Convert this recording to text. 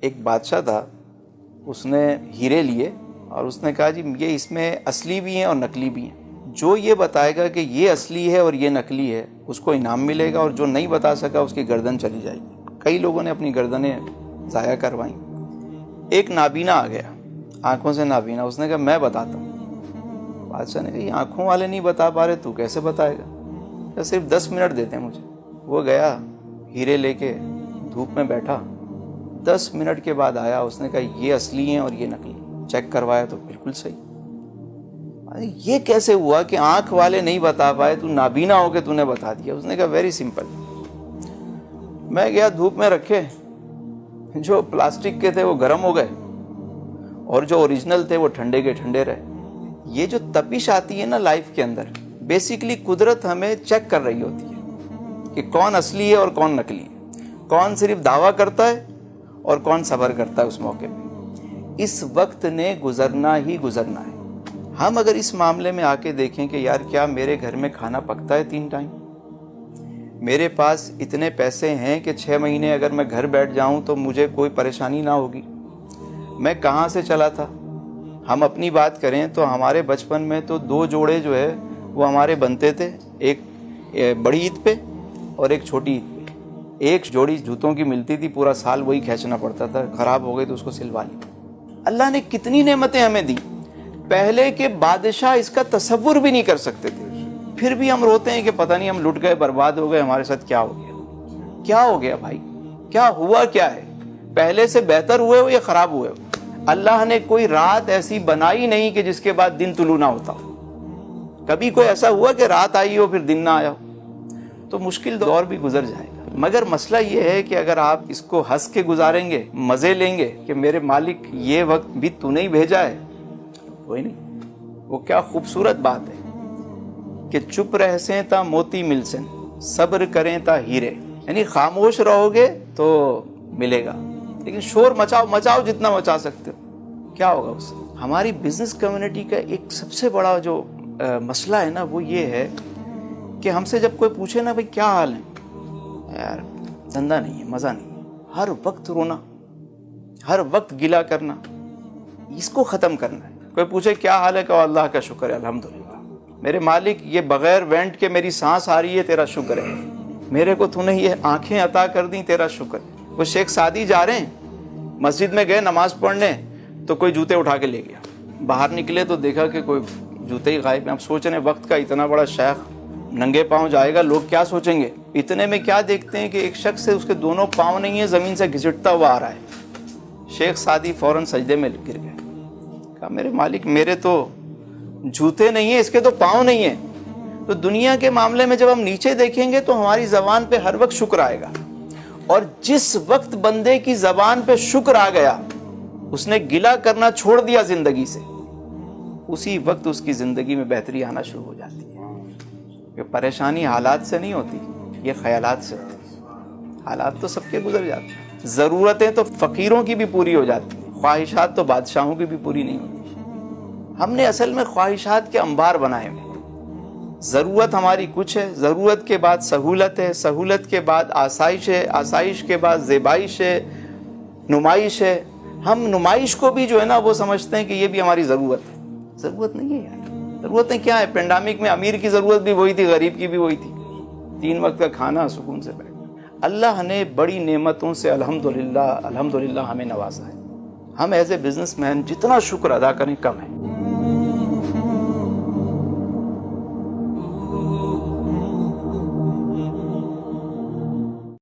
ایک بادشاہ تھا, اس نے ہیرے لیے اور اس نے کہا جی یہ اس میں اصلی بھی ہیں اور نقلی بھی ہیں, جو یہ بتائے گا کہ یہ اصلی ہے اور یہ نقلی ہے اس کو انعام ملے گا, اور جو نہیں بتا سکا اس کی گردن چلی جائے گی. کئی لوگوں نے اپنی گردنیں ضائع کروائیں. ایک نابینا آ گیا, آنکھوں سے نابینا, اس نے کہا میں بتاتا ہوں. بادشاہ نے کہا یہ آنکھوں والے نہیں بتا پا رہے, تو کیسے بتائے گا؟ صرف 10 منٹ دیتے ہیں مجھے. وہ گیا ہیرے لے کے دھوپ میں بیٹھا, 10 منٹ کے بعد آیا, اس نے کہا یہ اصلی ہیں اور یہ نقلی. چیک کروایا تو بالکل صحیح. یہ کیسے ہوا کہ آنکھ والے نہیں بتا پائے, تو نابینا ہو کے تو نے بتا دیا؟ اس نے کہا ویری سمپل. میں گیا دھوپ میں رکھے, جو پلاسٹک کے تھے وہ گرم ہو گئے اور جو اوریجنل تھے وہ ٹھنڈے کے ٹھنڈے رہے. یہ جو تپش آتی ہے نا لائف کے اندر, بیسیکلی قدرت ہمیں چیک کر رہی ہوتی ہے کہ کون اصلی ہے اور کون نقلی ہے, کون صرف دعویٰ کرتا ہے اور کون صبر کرتا ہے اس موقع پہ. اس وقت نے گزرنا ہی گزرنا ہے. ہم اگر اس معاملے میں آ کے دیکھیں کہ یار کیا میرے گھر میں کھانا پکتا ہے 3 ٹائم, میرے پاس اتنے پیسے ہیں کہ 6 مہینے اگر میں گھر بیٹھ جاؤں تو مجھے کوئی پریشانی نہ ہوگی, میں کہاں سے چلا تھا. ہم اپنی بات کریں تو ہمارے بچپن میں تو 2 جوڑے جو ہے وہ ہمارے بنتے تھے, ایک بڑی عید پہ اور ایک چھوٹی عید پہ. ایک جوڑی جوتوں کی ملتی تھی, پورا سال وہی کھینچنا پڑتا تھا, خراب ہو گئی تو اس کو سلوا لی. اللہ نے کتنی نعمتیں ہمیں دی, پہلے کے بادشاہ اس کا تصور بھی نہیں کر سکتے تھے. پھر بھی ہم روتے ہیں کہ پتہ نہیں ہم لٹ گئے, برباد ہو گئے, ہمارے ساتھ کیا ہو گیا. کیا ہو گیا بھائی, کیا ہوا, کیا ہے؟ پہلے سے بہتر ہوئے ہو یا خراب ہوئے ہو؟ اللہ نے کوئی رات ایسی بنائی نہیں کہ جس کے بعد دن طلوع نہ ہوتا ہو. کبھی کوئی ایسا ہوا کہ رات آئی ہو پھر دن نہ آیا ہو؟ تو مشکل دور بھی گزر جائے گا. مگر مسئلہ یہ ہے کہ اگر آپ اس کو ہنس کے گزاریں گے, مزے لیں گے کہ میرے مالک یہ وقت بھی تو نہیں بھیجا ہے, کوئی نہیں. وہ کیا خوبصورت بات ہے کہ چپ رہ سیں تا موتی مل سن, صبر کریں تا ہیرے. یعنی خاموش رہو گے تو ملے گا, لیکن شور مچاؤ جتنا مچا سکتے ہو, کیا ہوگا اس سے؟ ہماری بزنس کمیونٹی کا ایک سب سے بڑا جو مسئلہ ہے نا وہ یہ ہے کہ ہم سے جب کوئی پوچھے نا بھائی کیا حال ہے, یار دھندا نہیں ہے, مزہ نہیں ہے, ہر وقت رونا, ہر وقت گلا کرنا, اس کو ختم کرنا ہے. کوئی پوچھے کیا حال ہے, کہ اللہ کا شکر ہے الحمدللہ, میرے مالک یہ بغیر وینٹ کے میری سانس آ رہی ہے, تیرا شکر ہے. میرے کو تو نے یہ آنکھیں عطا کر دیں, تیرا شکر ہے. وہ شیخ سعدی جا رہے ہیں, مسجد میں گئے نماز پڑھنے تو کوئی جوتے اٹھا کے لے گیا. باہر نکلے تو دیکھا کہ کوئی جوتے ہی غائب ہیں. اب سوچ رہے ہیں وقت کا اتنا بڑا شیخ ننگے پاؤں جائے گا, لوگ کیا سوچیں گے. اتنے میں کیا دیکھتے ہیں کہ ایک شخص سے اس کے دونوں پاؤں نہیں ہیں, زمین سے گھسٹتا ہوا آ رہا ہے. شیخ سعدی فوراً سجدے میں گر گئے. کہا میرے مالک میرے تو جوتے نہیں ہیں, اس کے تو پاؤں نہیں ہیں. تو دنیا کے معاملے میں جب ہم نیچے دیکھیں گے تو ہماری زبان پہ ہر وقت شکر آئے گا, اور جس وقت بندے کی زبان پہ شکر آ گیا, اس نے گلا کرنا چھوڑ دیا زندگی سے, اسی وقت اس کی زندگی میں بہتری آنا شروع ہو جاتی ہے. کہ پریشانی حالات سے نہیں ہوتی, یہ خیالات سے ہوتی. حالات تو سب کے گزر جاتے ہیں, ضرورتیں تو فقیروں کی بھی پوری ہو جاتی ہیں, خواہشات تو بادشاہوں کی بھی پوری نہیں ہوتی. ہم نے اصل میں خواہشات کے انبار بنائے ہوئے. ضرورت ہماری کچھ ہے, ضرورت کے بعد سہولت ہے, سہولت کے بعد آسائش ہے, آسائش کے بعد زیبائش ہے, نمائش ہے. ہم نمائش کو بھی جو ہے نا وہ سمجھتے ہیں کہ یہ بھی ہماری ضرورت ہے. ضرورت نہیں ہے یار. ضرورتیں کیا ہے؟ پینڈیمک میں امیر کی ضرورت بھی وہی تھی, غریب کی بھی وہی تھی, 3 وقت کا کھانا, سکون سے بیٹھنا. اللہ نے بڑی نعمتوں سے الحمدللہ ہمیں نوازا ہے. ہم ایز اے بزنس مین جتنا شکر ادا کریں کم ہے.